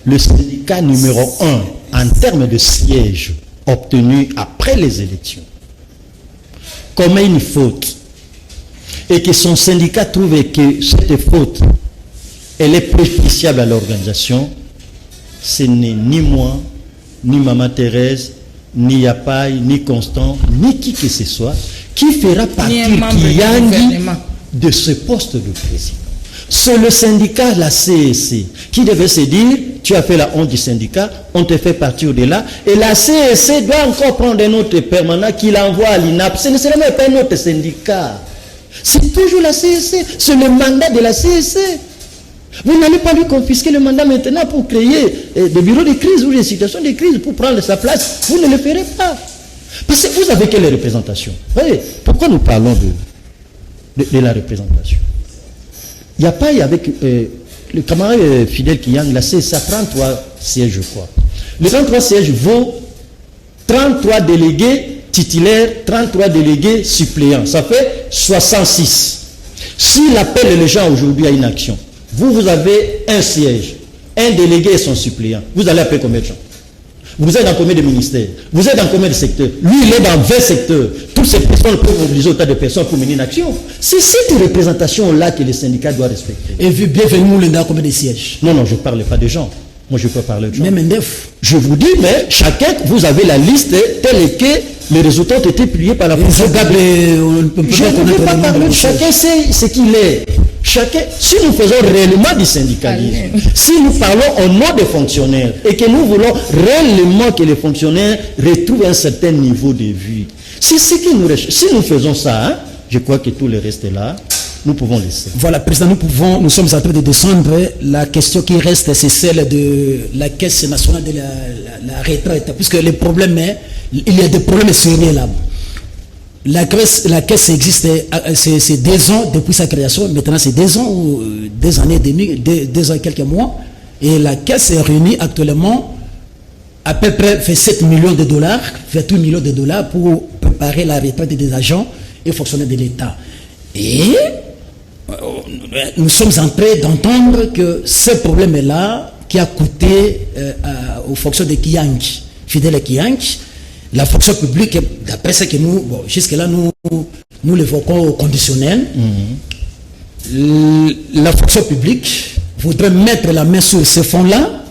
le syndicat numéro 1 en termes de sièges obtenus après les élections commet une faute et que son syndicat trouve que cette faute elle est préjudiciable à l'organisation, ce n'est ni moi, ni Maman Thérèse, ni Yapai, ni Constant, ni qui que ce soit qui fera partir Kiyang de ce poste de président. C'est le syndicat, la CEC, qui devait se dire, tu as fait la honte du syndicat, on te fait partir de là, et la CEC doit encore prendre un autre permanent qui l'envoie à l'INAP. Ce ne serait même pas un autre syndicat. C'est toujours la CEC, c'est le mandat de la CEC. Vous n'allez pas lui confisquer le mandat maintenant pour créer des bureaux de crise ou des situations de crise pour prendre sa place. Vous ne le ferez pas. Parce que vous avez quelle représentation? Voyez, pourquoi nous parlons de la représentation? Il n'y a pas avec le camarade Fidel Kiyang, là, c'est ça, 33 sièges, je crois. Les 33 sièges vaut 33 délégués titulaires, 33 délégués suppléants. Ça fait 66. S'il appelle les gens aujourd'hui à une action, vous avez un siège, un délégué et son suppléant. Vous allez appeler combien de gens? Vous êtes dans combien de ministères? Vous êtes dans combien de secteurs? Lui, il est dans 20 secteurs. Toutes ces personnes peuvent mobiliser autant de personnes pour mener une action. C'est cette représentation-là que les syndicats doivent respecter. Et vu bienvenue, le dans combien de sièges? Non, je ne parle pas des gens. Moi, je peux parler de gens. Même un def. Je vous dis, mais chacun, vous avez la liste telle que les résultats ont été publiés par la fonction. On ne peut pas pas parler de chacun sait ce qu'il est. Chacun, si nous faisons réellement du syndicalisme, si nous parlons au nom des fonctionnaires et que nous voulons réellement que les fonctionnaires retrouvent un certain niveau de vie, c'est ce qui nous reste. Si nous faisons ça, hein, je crois que tout le reste est là. Nous pouvons laisser. Voilà, Président, nous sommes en train de descendre. La question qui reste, c'est celle de la Caisse nationale de la retraite. Puisque le problème est, il y a des problèmes sérieux là. La Caisse existe, c'est 2 ans depuis sa création. Maintenant, c'est 2 ans, 2 années et demie, 2 ans et quelques mois. Et la Caisse est réunie actuellement à peu près fait 7 millions de dollars, 28 millions de dollars pour préparer la retraite des agents et fonctionnaires de l'État. Et nous sommes en train d'entendre que ce problème-là, qui a coûté aux fonctions de Kiyang, Fidel Kiyang, la fonction publique, d'après ce que nous, jusque-là, nous l'évoquons au conditionnel, la fonction publique voudrait mettre la main sur ces fonds-là,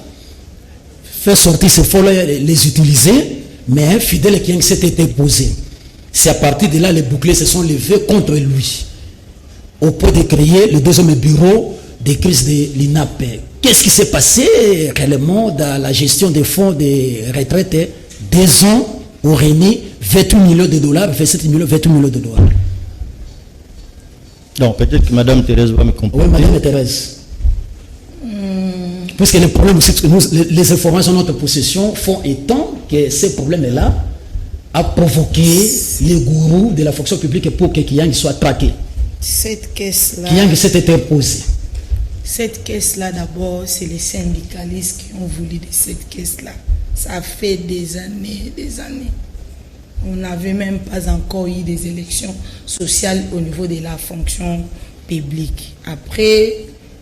faire sortir ces fonds-là, les utiliser, mais Fidel Kiyang s'était opposé. C'est à partir de là, les boucliers se sont levés contre lui, au point de créer le 2e bureau de crise de l'INAP. Qu'est-ce qui s'est passé réellement dans la gestion des fonds de retraite? 2 ans ont réuni 28 millions de dollars, 27 millions, 28 millions de dollars. Donc peut-être que Mme Thérèse va me comprendre. Oui, Mme Thérèse. Parce que le problème, c'est que les informations de notre possession font étant que ce problème-là a provoqué les gourous de la fonction publique pour que Kiyang soit traqué. Cette caisse-là. Kiyang s'était imposé. Cette caisse-là, d'abord, c'est les syndicalistes qui ont voulu de cette caisse-là. Ça fait des années, des années. On n'avait même pas encore eu des élections sociales au niveau de la fonction publique. Après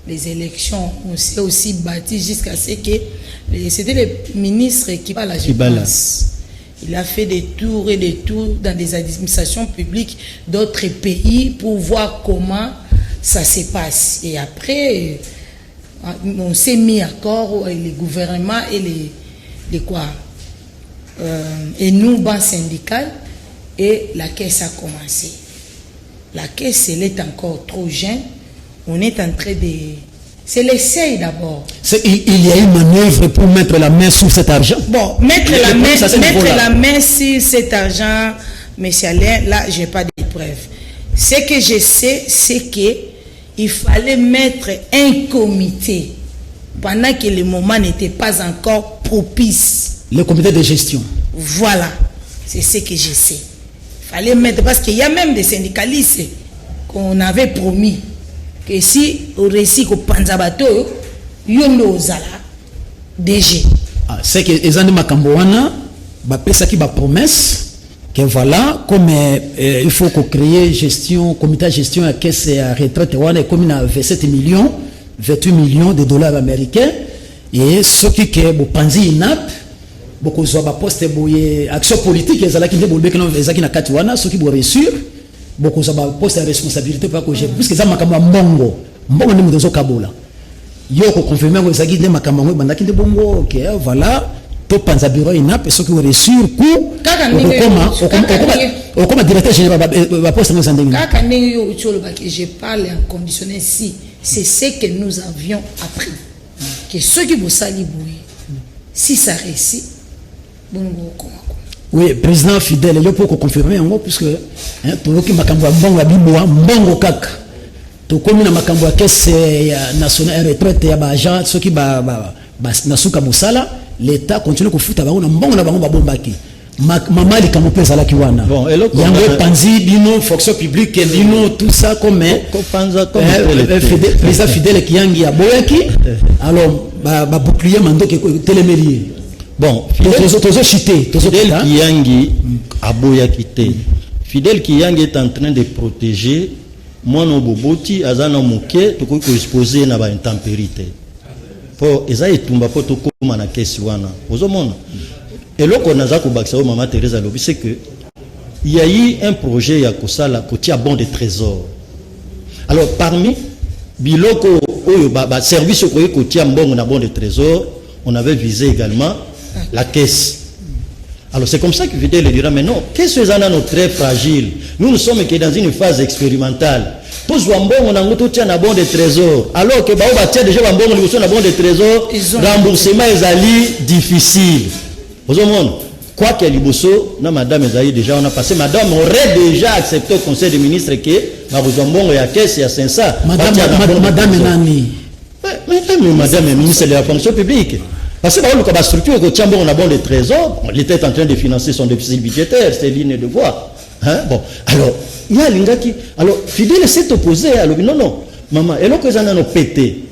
les élections, on s'est aussi bâti jusqu'à ce que c'était le ministre qui parle à la pense. Il a fait des tours et des tours dans des administrations publiques d'autres pays pour voir comment ça se passe. Et après, on s'est mis d'accord, les gouvernements et les quoi et nous, banque syndicale, et la caisse a commencé. La caisse, elle est encore trop jeune. On est en train de... C'est l'essai d'abord. Il y a une manœuvre pour mettre la main sur cet argent. Bon, mettre la main sur cet argent, M. Alain, là, je n'ai pas de preuves. Ce que je sais, c'est qu'il fallait mettre un comité pendant que le moment n'était pas encore propice. Le comité de gestion. Voilà, c'est ce que je sais. Il fallait mettre, parce qu'il y a même des syndicalistes qu'on avait promis que si on réussit au Panzabato, yondo ozala DG. C'est que les années Makamboana, ça qui va promesse que voilà, comme il faut qu'on crée gestion, comité de gestion à caisse à retraite, comme il a 27 millions, 28 millions de dollars américains, et ce qui est au Panzi INAP, beaucoup de postes action politique, ils allaient qui na katiwana, ceux qui vont réussir. Beaucoup de postes de responsabilité pour que j'ai puisque ça m'a comme mbongo ne me dozo kabola yo ko confirmer que ça qui ne m'a comme bandaki de bongo ok voilà to panza bureau ina personne qui aurait sur coup comment directeur général va poste dans zandingi kaka ndenge yo utolo ba que je parle en conditionnel si c'est ce que nous avions appris que ceux qui vont sali boui si ça réussit bongo comment. Oui, président fidèle, il faut confirmer en gros, puisque tout le monde qui m'a dit mbongo kaka. to komi na makambo ya caisse nationale retraite ya ba agent soki ba nasuka musala l'État continue kofuta bango na mbongo na bango babombaki mama likambo pesa la kiwana yango panzi bino fonction publique bino tout ça comme président fidèle kiyangi ya boyaki alors ba bouclier mandoke telemeli bon tozo chité tozo fidèle kiyangi aboyaki te fidèle kiyangi est en train de protéger mwana boboti azana moke to ko exposer na ba intempérité po eza etumba po to koma na kesi wana ozomona. Et là, on a dit Maman Thérèse Lobi, c'est que il y a eu un projet à Kosala, qui a bon de trésor. Alors, parmi Biloko, service qui a bon de trésor, on avait visé également la caisse. Alors, c'est comme ça que Fidèle dira, mais non, qu'est-ce que c'est nos très fragile? Nous sommes dans une phase expérimentale. Tous les gens on a un bon de trésor. Alors que déjà un bon de trésor, remboursement est difficile. Quoi qu'elle y bosso, madame Ezaïe déjà on a passé, madame aurait déjà accepté au conseil des ministres que Marozambon et à caisse et à 500. Madame Nani. Madame est ministre de la fonction publique. Parce que la structure que Tiambo on a bon de trésor, on était en train de financer son déficit budgétaire, c'est ligne de voie. Hein? Bon, alors, il y a l'ingaki. Alors, Fidèle s'est opposé à l'objet. Non, maman, et là que ça n'a pété.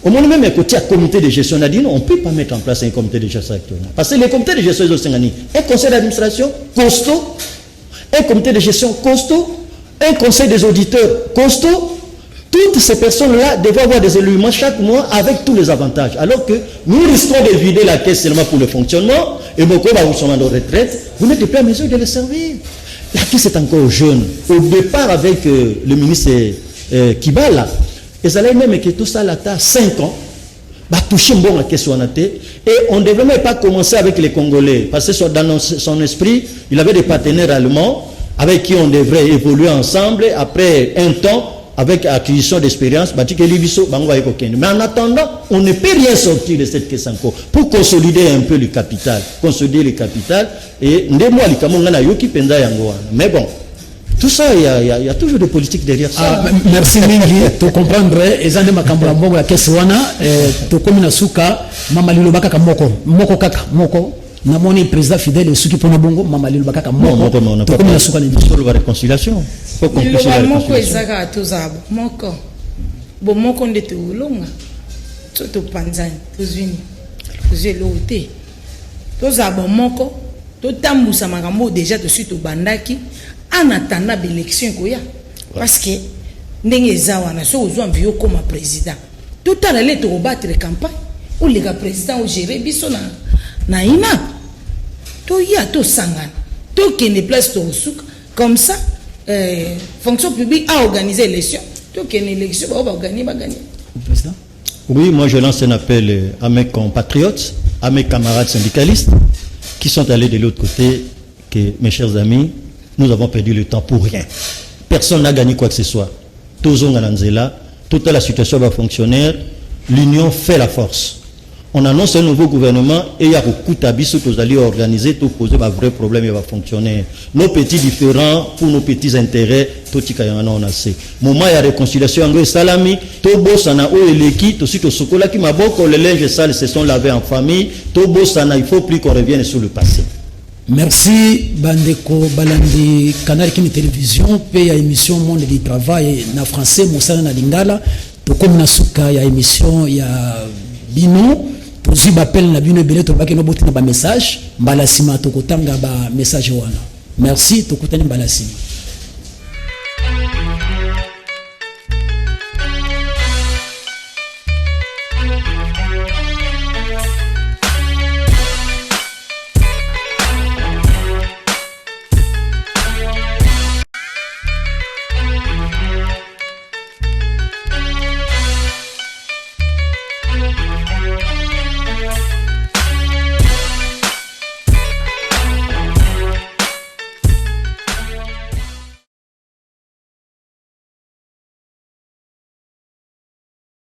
Au moment même côté comité de gestion, on a dit non, on ne peut pas mettre en place un comité de gestion actuellement. Parce que les comités de gestion, un conseil d'administration costaud, un comité de gestion costaud, un conseil des auditeurs costaud. Toutes ces personnes-là devaient avoir des éléments chaque mois avec tous les avantages. Alors que nous risquons de vider la caisse seulement pour le fonctionnement et beaucoup sont en retraite. Vous n'êtes plus à mesure de les servir. La caisse est encore jeune. Au départ, avec le ministre Kibala, et ça allait même que tout ça, là, 5 ans, bah, toucher un bon la caisse et on ne devait même pas commencer avec les Congolais. Parce que dans son esprit, il avait des partenaires allemands avec qui on devrait évoluer ensemble. Après un temps, avec acquisition d'expérience, mais en attendant, on ne peut rien sortir de cette caisse encore pour consolider un peu le capital. Consolider le capital et mais bon. Tout ça, il y a toujours des politiques derrière ça. Merci Mingi, tu comprendre, ezane makambo mbongo ya kesi wana, to komina suka, mama lilobaka kamoko, moko kaka, moko, namoni président fidèle suki pona bongo, mama lilobaka kamoko, to komina suka ni sur la réconciliation. Faut qu'on puisse la réconciliation. Moko ezaka tozabo, moko. Bo moko ndete ulonga. Toto panzani, tozuni. Tozelote. Tozabo moko, to tambusa makambo déjà to suite au bandaki. En attendant l'élection parce que ndenge zawana so ozwa mbio comme président tout à l'heure to battre campagne ou les président au gérer biso na ina to ya to sangana to kene place to suka comme ça fonction publique a organisé l'élection to kene élection va gagner président. Oui, moi je lance un appel à mes compatriotes, à mes camarades syndicalistes qui sont allés de l'autre côté, que mes chers amis, nous avons perdu le temps pour rien. Personne n'a gagné quoi que ce soit. Toute la situation va fonctionner. L'union fait la force. On annonce un nouveau gouvernement et il y a beaucoup d'habitudes que vous allez organiser pour poser un vrai problème et va fonctionner. Nos petits différends pour nos petits intérêts, tout ce qu'il y en a assez. Moment il y a réconciliation en salami, tout bossana ou eleki, tout ce que sokola qui m'a beaucoup les linges sales se sont lavés en famille, tout bossana il faut plus qu'on revienne sur le passé. Merci Bandeko Balandi Canal Kini Télévision pe ya émission Monde du Travail na français Moussala na Lingala to comme na suka ya émission ya bino tozi bapel na bino belé to baki no boti na ba message mbala sima to kotanga ba message wana merci to kotani mbala sima.